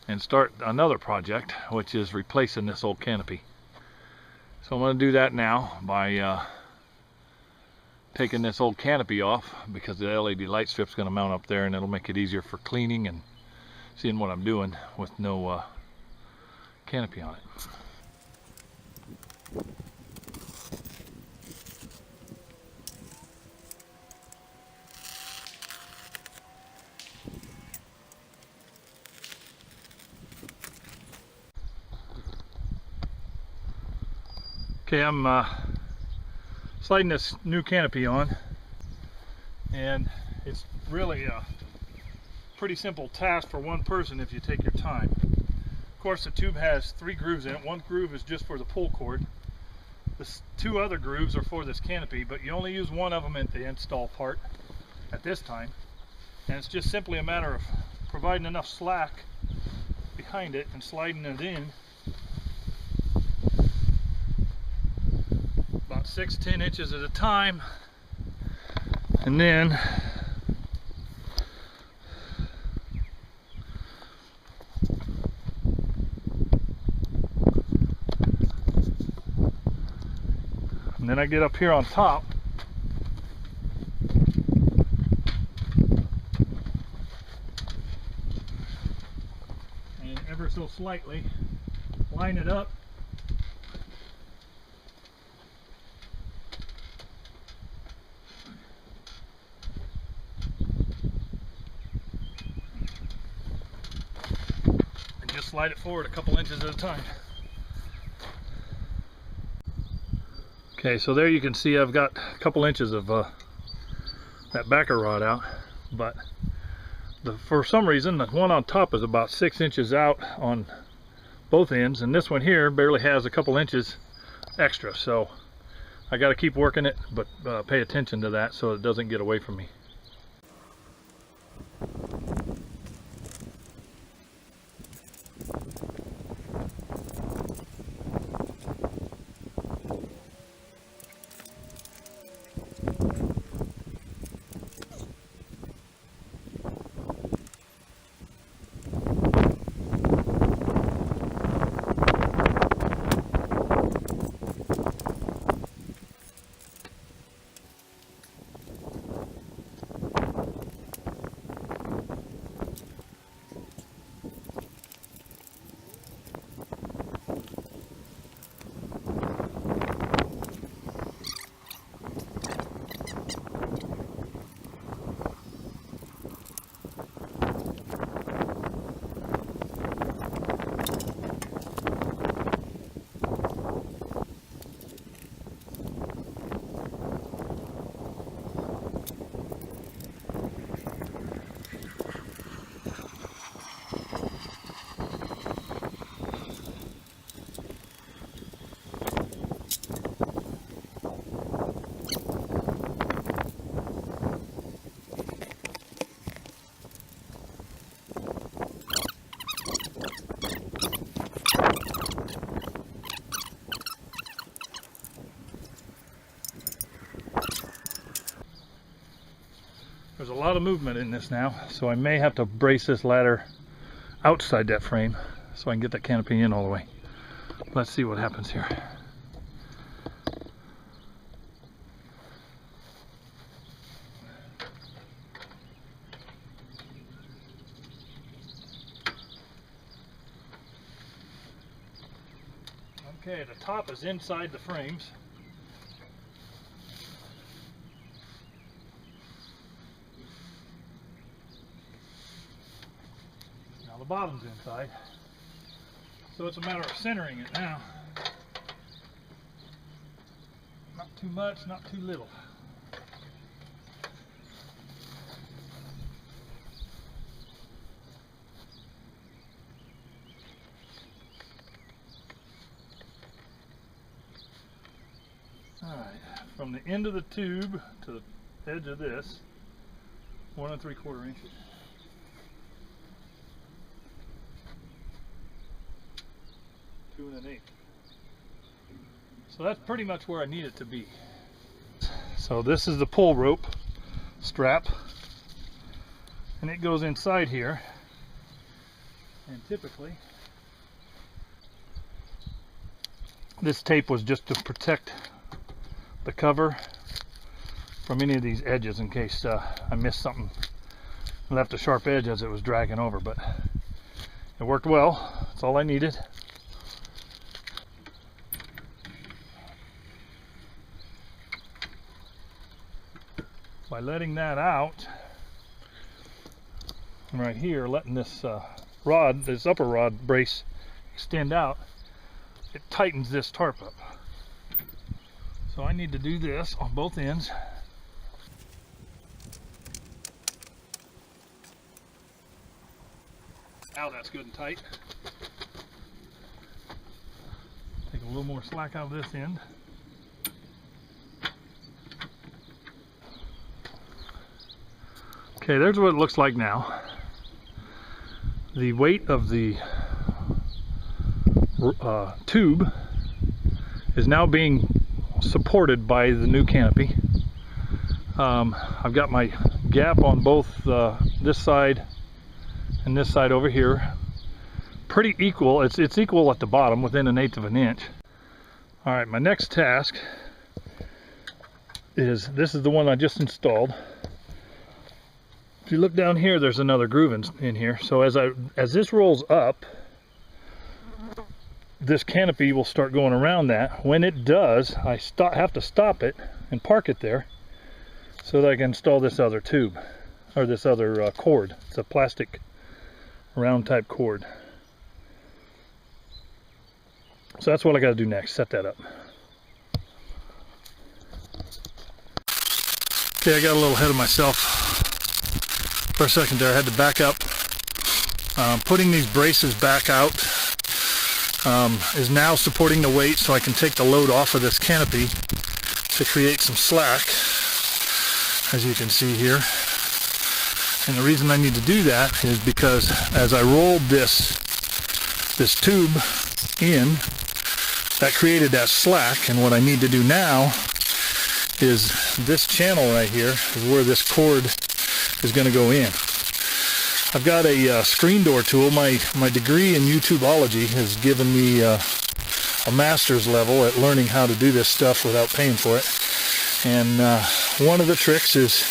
and start another project, which is replacing this old canopy. So I'm going to do that now by taking this old canopy off, because the LED light strip's going to mount up there, and it'll make it easier for cleaning and seeing what I'm doing with no canopy on it. Okay, I'm sliding this new canopy on, and it's really a pretty simple task for one person if you take your time. Of course, the tube has 3 grooves in it. One groove is just for the pull cord. The 2 other grooves are for this canopy, but you only use one of them at the install part at this time. And it's just simply a matter of providing enough slack behind it and sliding it in about 6-10 inches at a time, and then I get up here on top and ever so slightly line it up and just slide it forward a couple inches at a time. Okay, so there you can see I've got a couple inches of that backer rod out, but for some reason the one on top is about 6 inches out on both ends, and this one here barely has a couple inches extra, so I got to keep working it, but pay attention to that so it doesn't get away from me. There's a lot of movement in this now, so I may have to brace this ladder outside that frame so I can get that canopy in all the way. Let's see what happens here. Okay, the top is inside the frames. The bottom's inside, so it's a matter of centering it now. Not too much, not too little. Alright, from the end of the tube to the edge of this, 1 3/4 inches. 2 1/8. So that's pretty much where I need it to be. So this is the pull rope strap, and it goes inside here, And typically this tape was just to protect the cover from any of these edges in case I missed something, left a sharp edge as it was dragging over, but it worked well. That's all I needed. By letting that out right here, letting this rod, this upper rod brace extend out, it tightens this tarp up. So I need to do this on both ends. Now that's good and tight. Take a little more slack out of this end. Okay, there's what it looks like now. The weight of the tube is now being supported by the new canopy. I've got my gap on both this side and this side over here. Pretty equal. It's equal at the bottom, within 1/8 of an inch. All right, my next task is, this is the one I just installed. If you look down here, there's another groove in here. So as this rolls up, this canopy will start going around that. When it does, I have to stop it and park it there so that I can install this other tube, or this other cord. It's a plastic round type cord. So that's what I got to do next, set that up. Okay, I got a little ahead of myself for a second there. I had to back up. Putting these braces back out is now supporting the weight, so I can take the load off of this canopy to create some slack, as you can see here. And the reason I need to do that is because as I rolled this tube in, that created that slack, and what I need to do now is this channel right here is where this cord is going to go in. I've got a screen door tool. My degree in YouTubeology has given me a master's level at learning how to do this stuff without paying for it. And one of the tricks is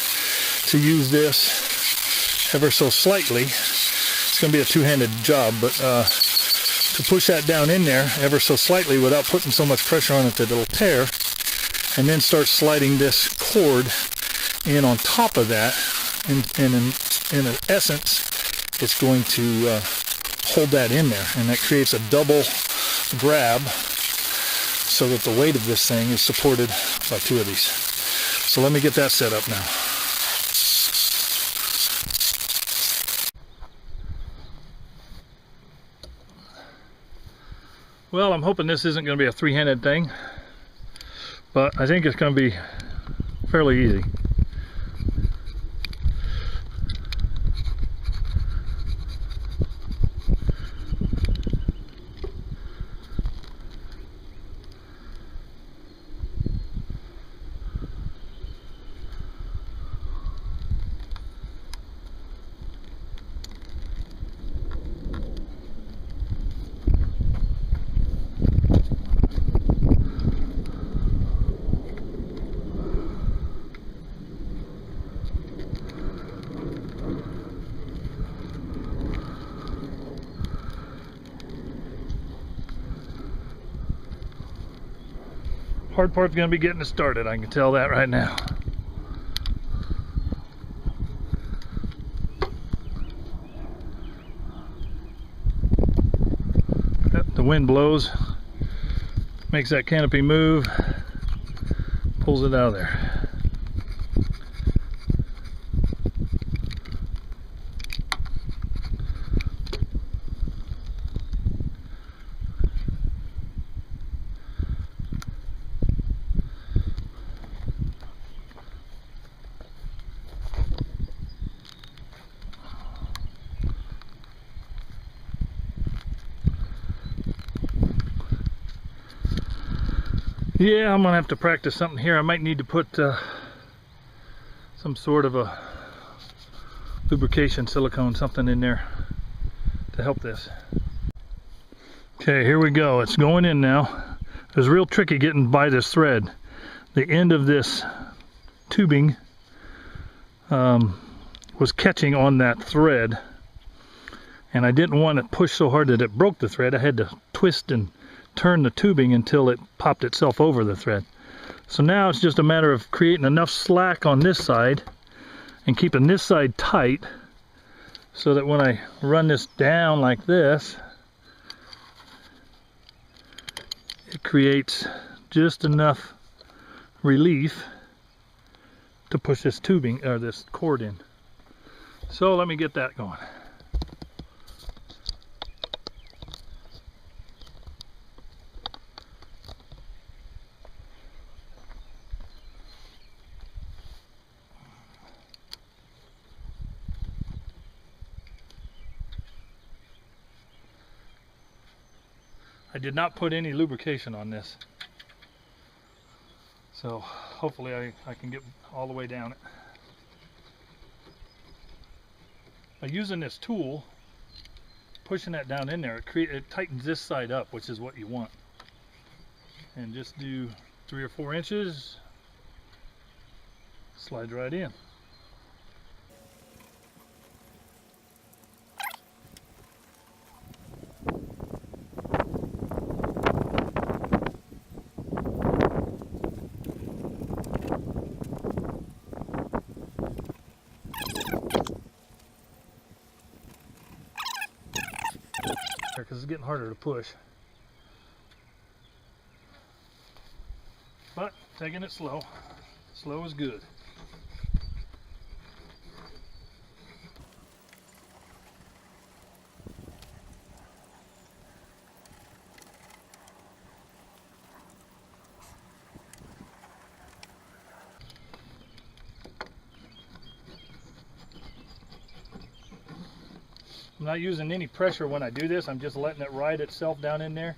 to use this ever so slightly. It's going to be a two-handed job, but to push that down in there ever so slightly without putting so much pressure on it that it'll tear, and then start sliding this cord in on top of that. In essence, it's going to hold that in there, and that creates a double grab so that the weight of this thing is supported by two of these. So let me get that set up now. Well, I'm hoping this isn't going to be a three-handed thing, but I think it's going to be fairly easy. Hard part's going to be getting it started, I can tell that right now. The wind blows, makes that canopy move, pulls it out of there. Yeah, I'm gonna have to practice something here. I might need to put some sort of a lubrication, silicone, something in there to help this. Okay, here we go. It's going in now. It was real tricky getting by this thread. The end of this tubing was catching on that thread, and I didn't want to push so hard that it broke the thread. I had to twist and turn the tubing until it popped itself over the thread. So now it's just a matter of creating enough slack on this side and keeping this side tight so that when I run this down like this, it creates just enough relief to push this tubing or this cord in. So let me get that going. I did not put any lubrication on this, so hopefully I can get all the way down it. By using this tool, pushing that down in there, it tightens this side up, which is what you want. And just do 3 or 4 inches, slides right in. Because it's getting harder to push, but taking it slow. Slow is good. I'm not using any pressure when I do this. I'm just letting it ride itself down in there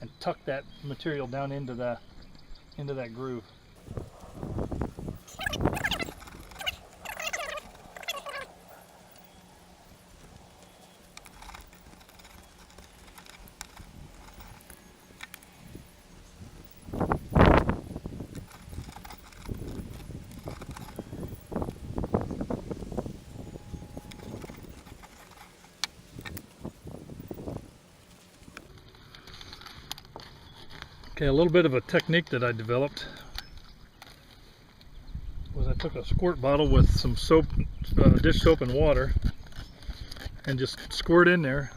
and tuck that material down into that groove. Okay, a little bit of a technique that I developed was I took a squirt bottle with some soap, dish soap and water, and just squirt in there.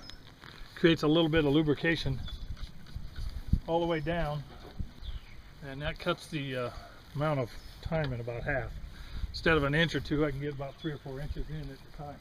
Creates a little bit of lubrication all the way down, and that cuts the amount of time in about half. Instead of an inch or two, I can get about 3 or 4 inches in at a time.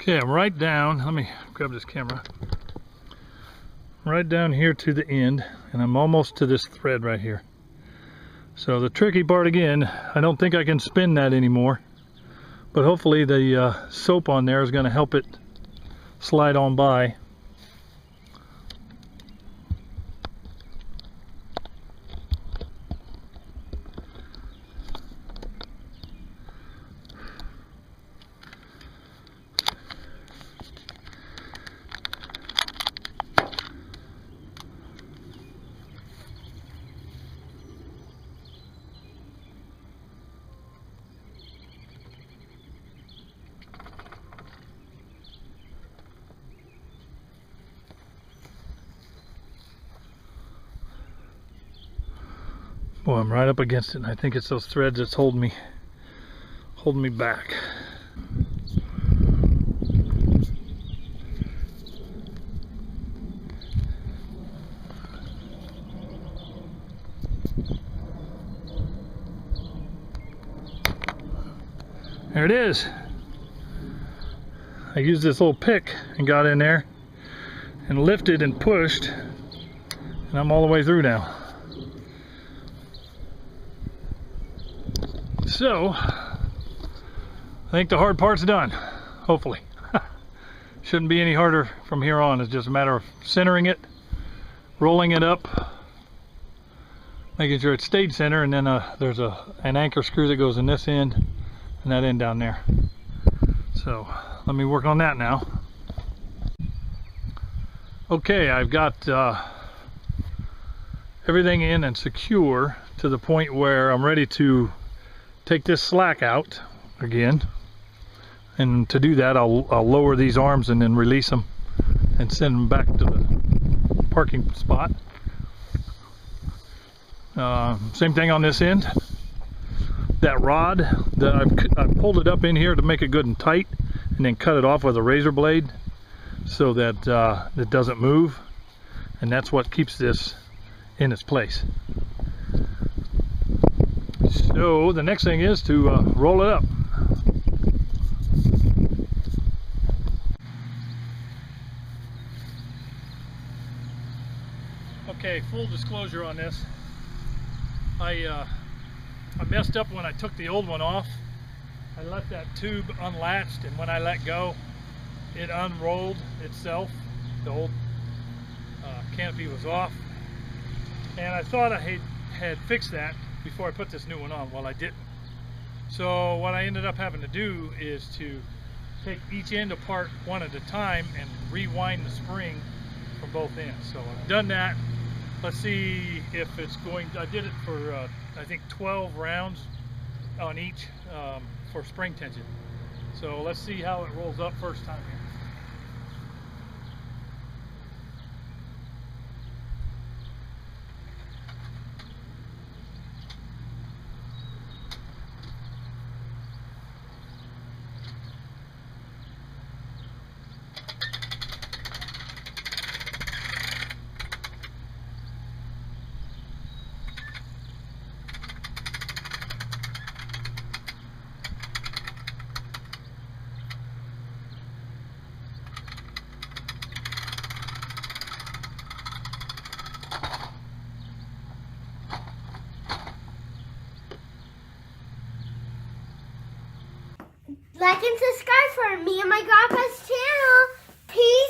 Okay, I'm right down, let me grab this camera, right down here to the end, and I'm almost to this thread right here. So the tricky part again, I don't think I can spin that anymore, but hopefully the soap on there is going to help it slide on by. Boy, I'm right up against it, and I think it's those threads that's holding me back. There it is. I used this little pick and got in there and lifted and pushed, and I'm all the way through now. So, I think the hard part's done, hopefully. Shouldn't be any harder from here on. It's just a matter of centering it, rolling it up, making sure it's stayed center, and then there's an anchor screw that goes in this end and that end down there. So let me work on that now. Okay, I've got everything in and secure to the point where I'm ready to take this slack out again. And to do that, I'll lower these arms and then release them and send them back to the parking spot. Same thing on this end. That rod, that I've pulled it up in here to make it good and tight, and then cut it off with a razor blade so that it doesn't move, and that's what keeps this in its place. So the next thing is to roll it up. Okay, full disclosure on this. I messed up when I took the old one off. I let that tube unlatched, and when I let go, it unrolled itself. The old canopy was off, and I thought I had fixed that before I put this new one on. Well, I didn't. So what I ended up having to do is to take each end apart one at a time and rewind the spring from both ends. So I've done that. Let's see if it's going. I did it for I think 12 rounds on each for spring tension. So let's see how it rolls up first time here. Like and subscribe for me and my grandpa's channel. Peace.